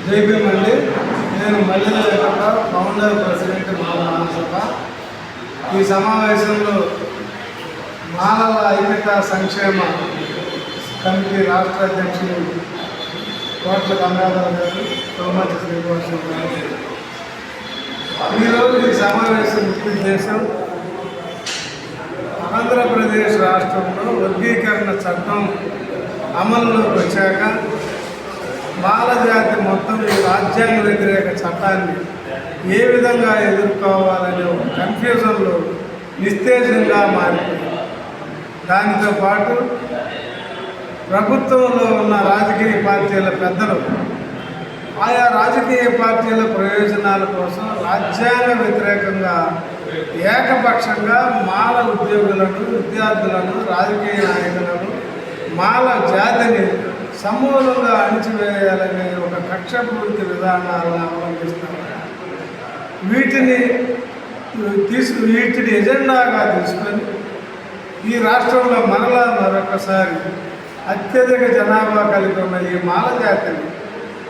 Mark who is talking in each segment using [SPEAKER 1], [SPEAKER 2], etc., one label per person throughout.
[SPEAKER 1] జై భీమ్ అండి. నేను మల్లెల వెంకట, ఫౌండర్, ప్రెసిడెంట్ మాల మహాసభ. ఈ సమావేశంలో మాలల ఐక్యత సంక్షేమ కమిటీ రాష్ట్ర అధ్యక్షులు కోట్ల గంగాధర్ గారు, తోమతి శ్రీనివాసరావు గారు. ఈరోజు ఈ సమావేశం ముఖ్య ఉద్దేశం, ఆంధ్రప్రదేశ్ రాష్ట్రంలో వర్గీకరణ చట్టం అమల్లోకి వచ్చాక మాల జాతి మొత్తం ఈ రాజ్యాంగ వ్యతిరేక చట్టాన్ని ఏ విధంగా ఎదుర్కోవాలనే ఒక కన్ఫ్యూజన్లో నిస్తేజంగా మారిపోయింది. దానితో పాటు ప్రభుత్వంలో ఉన్న రాజకీయ పార్టీల పెద్దలు ఆయా రాజకీయ పార్టీల ప్రయోజనాల కోసం రాజ్యాంగ వ్యతిరేకంగా ఏకపక్షంగా మాల ఉద్యోగులను, విద్యార్థులను, రాజకీయ నాయకులను, మాల జాతిని సమూలంగా అణిచివేయాలనే ఒక కక్షపూరిత విధానాలను అవలంబిస్తున్నారు. వీటిని ఎజెండాగా తీసుకొని ఈ రాష్ట్రంలో మరొకసారి అత్యధిక జనాభా కలిగి ఉన్న ఈ మాల జాతిని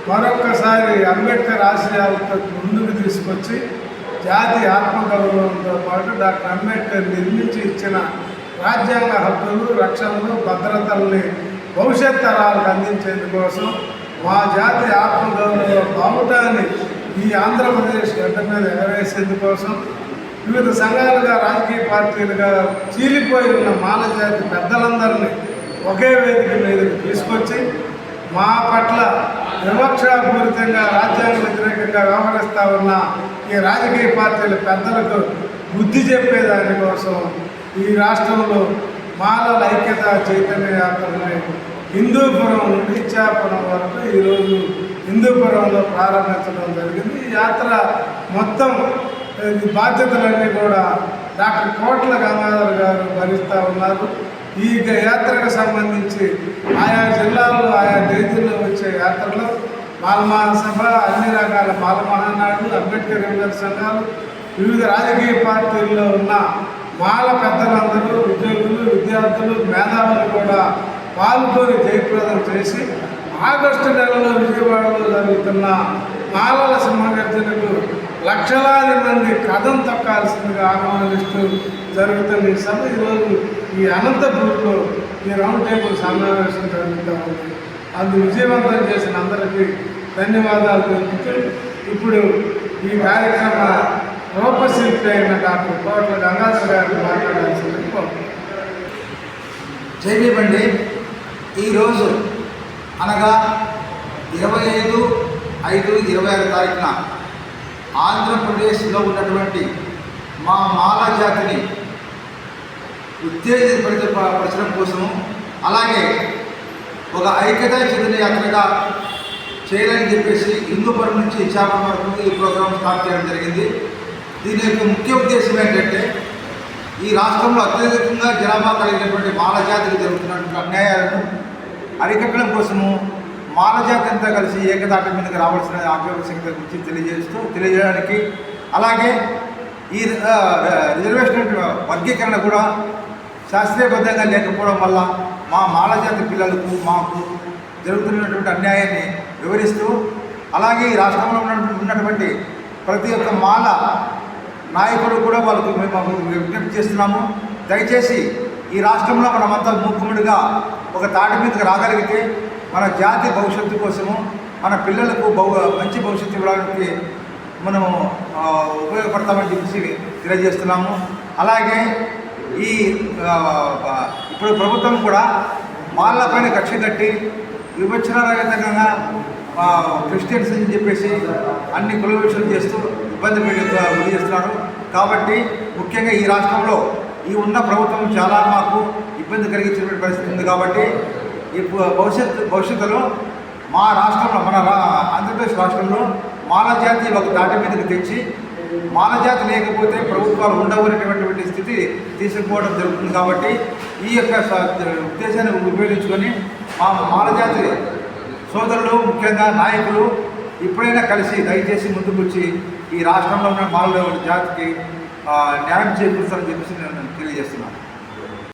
[SPEAKER 1] మరొకసారి అంబేద్కర్ ఆశయాలతో ముందుకు తీసుకొచ్చి జాతి ఆత్మగౌరవంతో పాటు డాక్టర్ అంబేద్కర్ నిర్మించి ఇచ్చిన రాజ్యాంగ హక్కులు, రక్షణలు, భద్రతల్ని భవిష్యత్ తరాలకు అందించేందుకోసం, మా జాతి ఆత్మగౌరవ బావుటాన్ని ఈ ఆంధ్రప్రదేశ్ గడ్డ మీద ఎగరేసేందుకోసం వివిధ సంఘాలుగా, రాజకీయ పార్టీలుగా చీలిపోయి ఉన్న మాల జాతి పెద్దలందరినీ ఒకే వేదిక మీదకి తీసుకొచ్చి మా పట్ల వివక్షాపూరితంగా రాజ్యాంగ వ్యతిరేకంగా వ్యవహరిస్తూ ఉన్న ఈ రాజకీయ పార్టీల పెద్దలకు బుద్ధి చెప్పేదానికోసం ఈ రాష్ట్రంలో మాలల ఐక్యత చైతన్య యాత్రని హిందూపురం నుండి ఇచ్చాపురం వరకు ఈరోజు హిందూపురంలో ప్రారంభించడం జరిగింది. ఈ యాత్ర మొత్తం బాధ్యతలన్నీ కూడా డాక్టర్ కోట్ల గంగాధర్ గారు భరిస్తూ ఉన్నారు. ఈ యాత్రకు సంబంధించి ఆయా జిల్లాల్లో, ఆయా తేదీల్లో వచ్చే యాత్రలో మాల మహాసభ, అన్ని రకాల మాల మహానాడు, అంబేద్కర్ యువజన సంఘాలు, వివిధ రాజకీయ పార్టీల్లో ఉన్న మాల పెద్దలందరూ, ఉద్యోగులు, విద్యార్థులు, మేధావులు కూడా పాల్గొని జయప్రదం చేసి ఆగస్టు నెలలో విజయవాడలో జరుగుతున్న మాలల సింహగర్జనకు లక్షలాది మంది కథం తొక్కాల్సిందిగా ఆహ్వానిస్తూ జరుగుతున్న ఈ సభ ఈరోజు ఈ అనంతపూర్లో ఈ రౌండ్ టేబుల్ సమావేశం జరుగుతూ ఉంది. అందు విజయవంతం చేసిన అందరికీ ధన్యవాదాలు తెలుపుతూ ఇప్పుడు ఈ కార్యక్రమ రూపశిల్పి అయిన డాక్టర్ కోట్ల గంగాధర్ గారిని మాట్లాడాల్సిందని కోరుతున్నాను.
[SPEAKER 2] జై భీమ్ అండి. ఈరోజు అనగా 25/5/26 తారీఖున ఆంధ్రప్రదేశ్లో ఉన్నటువంటి మా మాల జాతిని ఉత్తేజపరచడం కోసము, అలాగే ఒక ఐక్యతా చైతన్య యాత్రగా చేయాలని చెప్పేసి హిందూపురం నుంచి ఇచ్చాపురం వరకు ఈ ప్రోగ్రాం స్టార్ట్ చేయడం జరిగింది. దీని యొక్క ముఖ్య ఉద్దేశం ఏంటంటే, ఈ రాష్ట్రంలో అత్యధికంగా జనాభా కలిగినటువంటి మాల జాతికి జరుగుతున్నటువంటి అన్యాయాలను అరికట్టడం కోసము మాల జాతి అంతా కలిసి ఏకతాటి మీదకి రావాల్సిన ఆవశ్యకత గురించి తెలియజేయడానికి, అలాగే ఈ రిజర్వేషన్ వర్గీకరణ కూడా శాస్త్రీయబద్ధంగా లేకపోవడం వల్ల మా మాల జాతి పిల్లలకు, మాకు జరుగుతున్నటువంటి అన్యాయాన్ని వివరిస్తూ, అలాగే ఈ రాష్ట్రంలో ఉన్నటువంటి ప్రతి ఒక్క మాల నాయకుడు కూడా వాళ్ళకు మేము విజ్ఞప్తి చేస్తున్నాము. దయచేసి ఈ రాష్ట్రంలో మనమంతా మూకుముడిగా ఒక తాటి మీదకి రాగలిగితే మన జాతి భవిష్యత్తు కోసము, మన పిల్లలకు మంచి భవిష్యత్తు ఇవ్వడానికి మనము ఉపయోగపడతామని చెప్పేసి తెలియజేస్తున్నాము. అలాగే ఇప్పుడు ప్రభుత్వం కూడా మాలపైన కక్ష కట్టి వివక్షణరహితంగా క్రిస్టియన్స్ అని చెప్పేసి అన్ని కుల విషయాలు చేస్తూ ఇబ్బంది గురి చేస్తున్నారు. కాబట్టి ముఖ్యంగా ఈ రాష్ట్రంలో ఈ ఉన్న ప్రభుత్వం చాలా మాకు ఇబ్బంది కలిగించినటువంటి పరిస్థితి ఉంది. కాబట్టి ఈ భవిష్యత్తులో మా రాష్ట్రంలో, మన ఆంధ్రప్రదేశ్ రాష్ట్రంలో మాల జాతి ఒక తాటి మీదకి తెచ్చి, మాల జాతి లేకపోతే ప్రభుత్వాలు ఉండవనేటువంటి స్థితి తీసుకుపోవడం జరుగుతుంది. కాబట్టి ఈ యొక్క ఉద్దేశాన్ని ఉపయోగించుకొని మా మాల జాతి సోదరులు, ముఖ్యంగా నాయకులు ఇప్పుడైనా కలిసి దయచేసి ముందుకొచ్చి ఈ రాష్ట్రంలో ఉన్న మాల జాతికి న్యాయం చేకూరుస్తారని చెప్పేసి నేను తెలియజేస్తున్నాను.